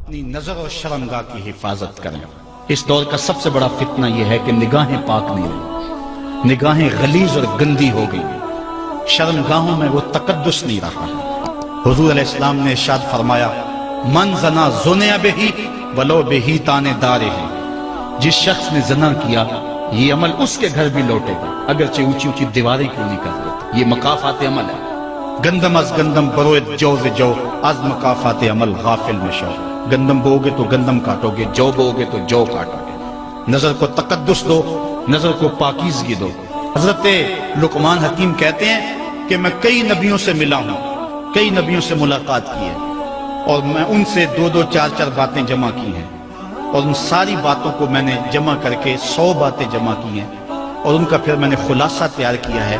اپنی نظر اور شرمگاہ کی حفاظت کریں۔ اس دور کا سب سے بڑا فتنہ یہ ہے کہ نگاہیں پاک نہیں رہی، نگاہیں غلیظ اور گندی ہو گئی، شرمگاہوں میں وہ تقدس نہیں رہا۔ حضور علیہ السلام نے ارشاد فرمایا، من زنا زنیا بہی ولو بہی تانے دارے ہیں، جس شخص نے زنا کیا یہ عمل اس کے گھر بھی لوٹے گا، اگرچہ اونچی اونچی دیواریں کیوں نہیں کر دیتے۔ یہ مکافات عمل ہے۔ گندم از گندم بروئت جو جو از مکافات عمل غافل مشو۔ گندم بو گے تو گندم کاٹو گے، جو بو گے تو جو کاٹو گے۔ نظر کو تقدس دو، نظر کو پاکیزگی دو۔ حضرت لقمان حکیم کہتے ہیں کہ میں کئی نبیوں سے ملا ہوں، کئی نبیوں سے ملاقات کی ہے، اور میں ان سے دو دو چار چار باتیں جمع کی ہیں، اور ان ساری باتوں کو میں نے جمع کر کے 100 باتیں جمع کی ہیں، اور ان کا پھر میں نے خلاصہ تیار کیا ہے۔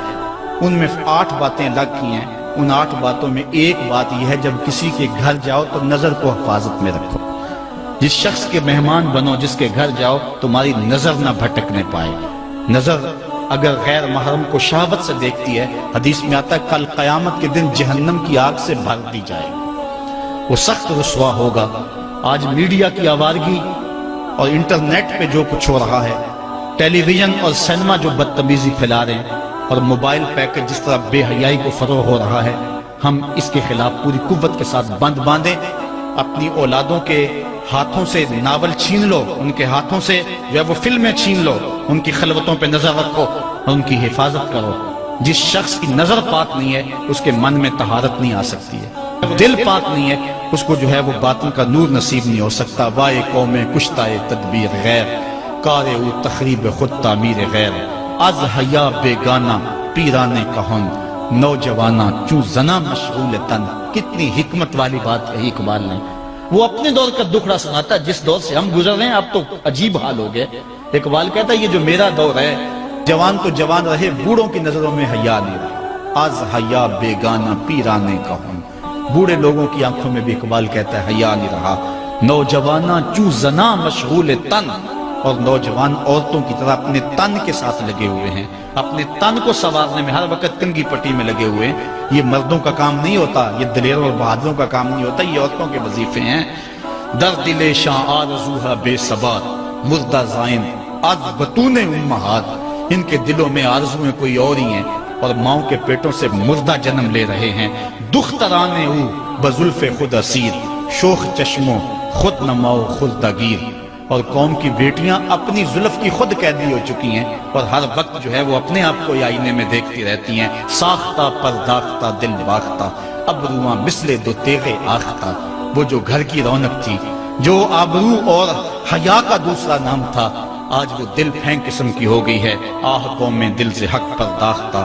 ان میں 8 باتیں الگ کی ہیں۔ ان 8 باتوں میں ایک بات یہ ہے، جب کسی کے گھر جاؤ تو نظر کو حفاظت میں رکھو۔ جس شخص کے مہمان بنو، جس کے گھر جاؤ، تمہاری نظر نہ بھٹکنے پائے۔ نظر اگر غیر محرم کو شہوت سے دیکھتی ہے، حدیث میں آتا ہے کل قیامت کے دن جہنم کی آگ سے بھر دی جائے، وہ سخت رسوا ہوگا۔ آج میڈیا کی آوارگی اور انٹرنیٹ پہ جو کچھ ہو رہا ہے، ٹیلی ویژن اور سینما جو بدتمیزی پھیلا رہے ہیں، اور موبائل پیکج جس طرح بے حیائی کو فروغ ہو رہا ہے، ہم اس کے خلاف پوری قوت کے ساتھ بند باندھیں۔ اپنی اولادوں کے ہاتھوں سے ناول چھین لو، ان کے ہاتھوں سے جو ہے وہ فلمیں چھین لو، ان کی خلوتوں پہ نظر رکھو اور ان کی حفاظت کرو۔ جس شخص کی نظر پاک نہیں ہے، اس کے من میں طہارت نہیں آ سکتی ہے۔ دل پاک نہیں ہے، اس کو جو ہے وہ باطن کا نور نصیب نہیں ہو سکتا۔ وائے قوم کشتائے تدبیر غیر، کار او تخریب خود تعمیر غیر، از حیا بیگانہ پیرانے کہن، نوجوانہ چوں زنا مشغول تن۔ کتنی حکمت والی بات کہی اقبال نے۔ وہ اپنے دور کا دکھڑا سناتا ہے، جس دور سے ہم گزر رہے ہیں اب تو عجیب حال ہو گئے۔ اقبال کہتا ہے یہ جو میرا دور ہے، جوان تو جوان رہے، بوڑھوں کی نظروں میں حیا نہیں رہا۔ از حیا بیگانہ پیرانے کہن، بوڑھے لوگوں کی آنکھوں میں بھی اقبال کہتا ہے حیا نہیں رہا۔ نوجوانہ چوں زنا مشغول تن، اور نوجوان عورتوں کی طرح اپنے تن کے ساتھ لگے ہوئے ہیں، اپنے تن کو سنوارنے میں ہر وقت کنگھی پٹی میں لگے ہوئے ہیں۔ یہ مردوں کا کام نہیں ہوتا، یہ دلیروں اور بہادروں کا کام نہیں ہوتا، یہ عورتوں کے وظیفے ہیں۔ در دل شاں آرزوہا بے ثبات، مردہ زائن از بطون امہات۔ ان کے دلوں میں آرزویں کوئی اور ہی ہیں، اور ماؤں کے پیٹوں سے مردہ جنم لے رہے ہیں۔ دخترانے او بزلف خود اسیر، شوخ چشموں خود نماؤ خلدہ گیر۔ اور قوم کی بیٹیاں اپنی زلف کی خود قیدی ہو چکی ہیں، اور ہر وقت جو ہے وہ اپنے آپ کو آئینے میں دیکھتی رہتی ہیں۔ ساختہ پرداختہ دل باختہ، ابروآں مثل دو تیغ آختہ۔ وہ جو گھر کی رونق تھی، جو آبرو اور حیا کا دوسرا نام تھا، آج وہ دل پھینک قسم کی ہو گئی ہے۔ آہ قوم میں دل سے حق پرداختہ،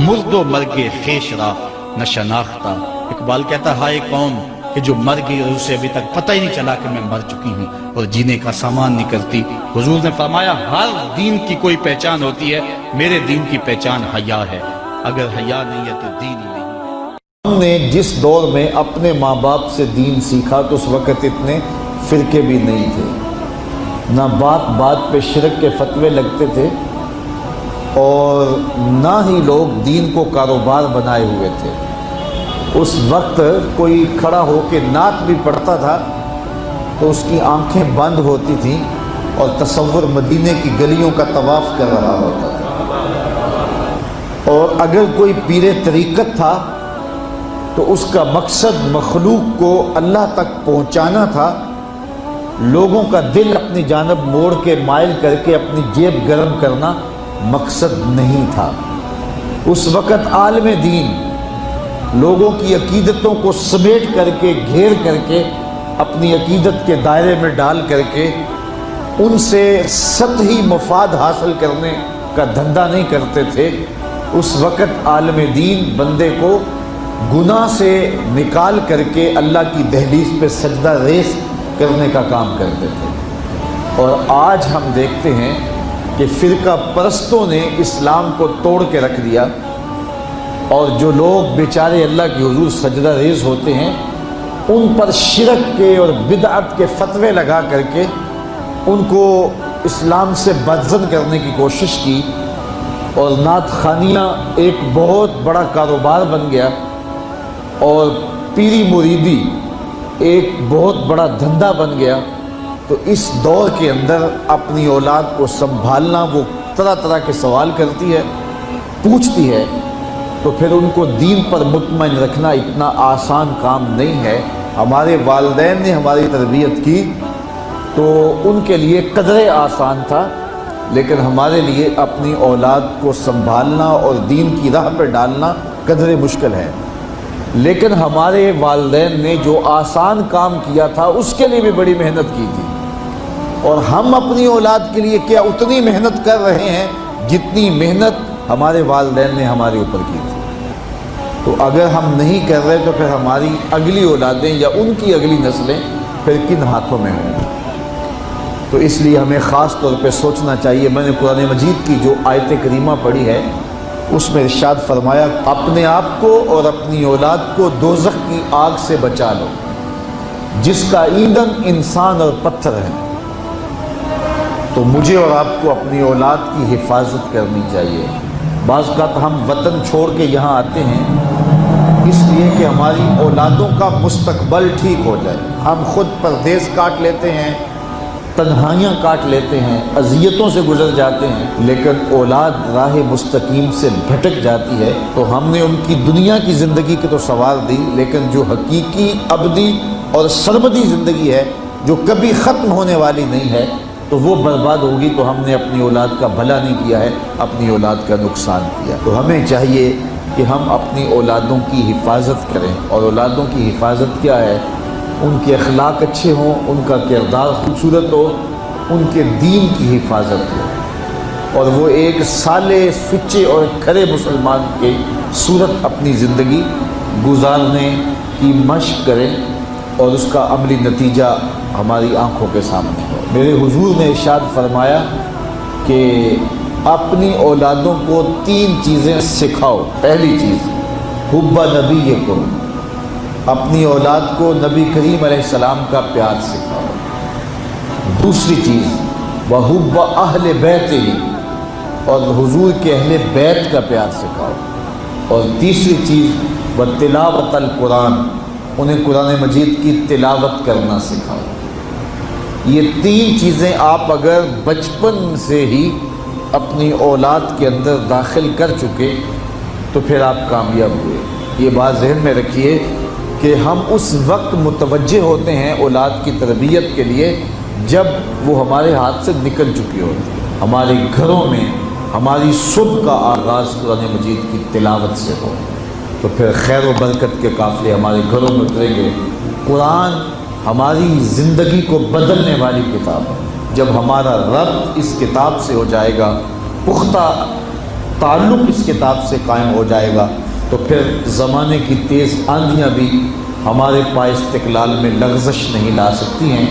مرد و مرگ خیش را نہ شناختہ۔ اقبال کہتا ہے ہائے قوم کہ جو مر گئی اور اسے ابھی تک پتہ ہی نہیں چلا کہ میں مر چکی ہوں، اور جینے کا سامان نہیں کرتی۔ حضور نے فرمایا ہر دین کی کوئی پہچان ہوتی ہے، میرے دین کی پہچان حیا ہے۔ اگر حیا نہیں ہے تو دین ہی نہیں ہے۔ ہم نے جس دور میں اپنے ماں باپ سے دین سیکھا تو اس وقت اتنے فرقے بھی نہیں تھے، نہ بات بات پہ شرک کے فتوے لگتے تھے، اور نہ ہی لوگ دین کو کاروبار بنائے ہوئے تھے۔ اس وقت کوئی کھڑا ہو کے نعت بھی پڑھتا تھا تو اس کی آنکھیں بند ہوتی تھیں، اور تصور مدینے کی گلیوں کا طواف کر رہا ہوتا تھا۔ اور اگر کوئی پیر طریقت تھا تو اس کا مقصد مخلوق کو اللہ تک پہنچانا تھا، لوگوں کا دل اپنی جانب موڑ کے مائل کر کے اپنی جیب گرم کرنا مقصد نہیں تھا۔ اس وقت عالم دین لوگوں کی عقیدتوں کو سمیٹ کر کے، گھیر کر کے، اپنی عقیدت کے دائرے میں ڈال کر کے ان سے سطحی مفاد حاصل کرنے کا دھندا نہیں کرتے تھے۔ اس وقت عالم دین بندے کو گناہ سے نکال کر کے اللہ کی دہلیز پہ سجدہ ریز کرنے کا کام کرتے تھے۔ اور آج ہم دیکھتے ہیں کہ فرقہ پرستوں نے اسلام کو توڑ کے رکھ دیا، اور جو لوگ بیچارے اللہ کے حضور سجدہ ریز ہوتے ہیں، ان پر شرک کے اور بدعت کے فتوے لگا کر کے ان کو اسلام سے بدزن کرنے کی کوشش کی، اور نعت خوانیاں ایک بہت بڑا کاروبار بن گیا، اور پیری مریدی ایک بہت بڑا دھندا بن گیا، تو اس دور کے اندر اپنی اولاد کو سنبھالنا، وہ طرح طرح کے سوال کرتی ہے، پوچھتی ہے، تو پھر ان کو دین پر مطمئن رکھنا اتنا آسان کام نہیں ہے۔ ہمارے والدین نے ہماری تربیت کی تو ان کے لیے قدرے آسان تھا، لیکن ہمارے لیے اپنی اولاد کو سنبھالنا اور دین کی راہ پر ڈالنا قدرے مشکل ہے۔ لیکن ہمارے والدین نے جو آسان کام کیا تھا اس کے لیے بھی بڑی محنت کی تھی، اور ہم اپنی اولاد کے لیے کیا اتنی محنت کر رہے ہیں جتنی محنت ہمارے والدین نے ہمارے اوپر کی تھی۔ تو اگر ہم نہیں کر رہے تو پھر ہماری اگلی اولادیں یا ان کی اگلی نسلیں پھر کن ہاتھوں میں ہوں گی؟ تو اس لیے ہمیں خاص طور پہ سوچنا چاہیے۔ میں نے قرآن مجید کی جو آیت کریمہ پڑھی ہے اس میں ارشاد فرمایا، اپنے آپ کو اور اپنی اولاد کو دوزخ کی آگ سے بچا لو جس کا ایندھن انسان اور پتھر ہے۔ تو مجھے اور آپ کو اپنی اولاد کی حفاظت کرنی چاہیے۔ بعض اوقات ہم وطن چھوڑ کے یہاں آتے ہیں اس لیے کہ ہماری اولادوں کا مستقبل ٹھیک ہو جائے۔ ہم خود پردیس کاٹ لیتے ہیں، تنہائیاں کاٹ لیتے ہیں، اذیتوں سے گزر جاتے ہیں، لیکن اولاد راہ مستقیم سے بھٹک جاتی ہے تو ہم نے ان کی دنیا کی زندگی کی تو سنوار دی، لیکن جو حقیقی ابدی اور سرمدی زندگی ہے جو کبھی ختم ہونے والی نہیں ہے تو وہ برباد ہوگی۔ تو ہم نے اپنی اولاد کا بھلا نہیں کیا ہے، اپنی اولاد کا نقصان کیا۔ تو ہمیں چاہیے کہ ہم اپنی اولادوں کی حفاظت کریں، اور اولادوں کی حفاظت کیا ہے؟ ان کے اخلاق اچھے ہوں، ان کا کردار خوبصورت ہو، ان کے دین کی حفاظت ہو، اور وہ ایک صالح، سچے اور کھرے مسلمان کے صورت اپنی زندگی گزارنے کی مشق کریں، اور اس کا عملی نتیجہ ہماری آنکھوں کے سامنے ہو۔ میرے حضور نے ارشاد فرمایا کہ اپنی اولادوں کو 3 چیزیں سکھاؤ۔ پہلی چیز حب نبیکم، اپنی اولاد کو نبی کریم علیہ السلام کا پیار سکھاؤ۔ دوسری چیز وحب اہل بیتہ، اور حضور کے اہل بیت کا پیار سکھاؤ۔ اور تیسری چیز وتلاوت القرآن، انہیں قرآن مجید کی تلاوت کرنا سکھاؤ۔ یہ 3 چیزیں آپ اگر بچپن سے ہی اپنی اولاد کے اندر داخل کر چکے تو پھر آپ کامیاب ہوئے۔ یہ بات ذہن میں رکھیے کہ ہم اس وقت متوجہ ہوتے ہیں اولاد کی تربیت کے لیے جب وہ ہمارے ہاتھ سے نکل چکی ہوتی ہے۔ ہمارے گھروں میں ہماری صبح کا آغاز قرآن مجید کی تلاوت سے ہو تو پھر خیر و برکت کے قافلے ہمارے گھروں میں اتریں گے۔ قرآن ہماری زندگی کو بدلنے والی کتاب ہے۔ جب ہمارا ربط اس کتاب سے ہو جائے گا، پختہ تعلق اس کتاب سے قائم ہو جائے گا، تو پھر زمانے کی تیز آندھیاں بھی ہمارے پائے استقلال میں لغزش نہیں لا سکتی ہیں،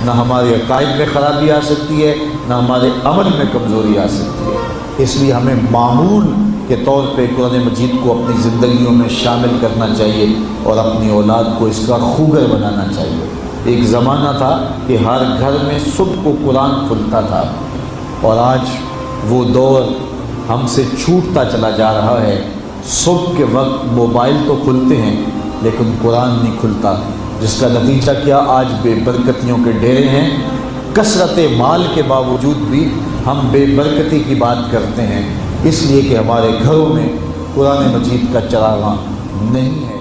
نہ ہمارے عقائد میں خرابی آ سکتی ہے، نہ ہمارے عمل میں کمزوری آ سکتی ہے۔ اس لیے ہمیں معمول کے طور پہ قرآن مجید کو اپنی زندگیوں میں شامل کرنا چاہیے اور اپنی اولاد کو اس کا خوگر بنانا چاہیے۔ ایک زمانہ تھا کہ ہر گھر میں صبح کو قرآن کھلتا تھا، اور آج وہ دور ہم سے چھوٹتا چلا جا رہا ہے۔ صبح کے وقت موبائل تو کھلتے ہیں لیکن قرآن نہیں کھلتا، جس کا نتیجہ کیا؟ آج بے برکتیوں کے ڈیرے ہیں۔ کثرت مال کے باوجود بھی ہم بے برکتی کی بات کرتے ہیں، اس لیے کہ ہمارے گھروں میں قرآن مجید کا چراغاں نہیں ہے۔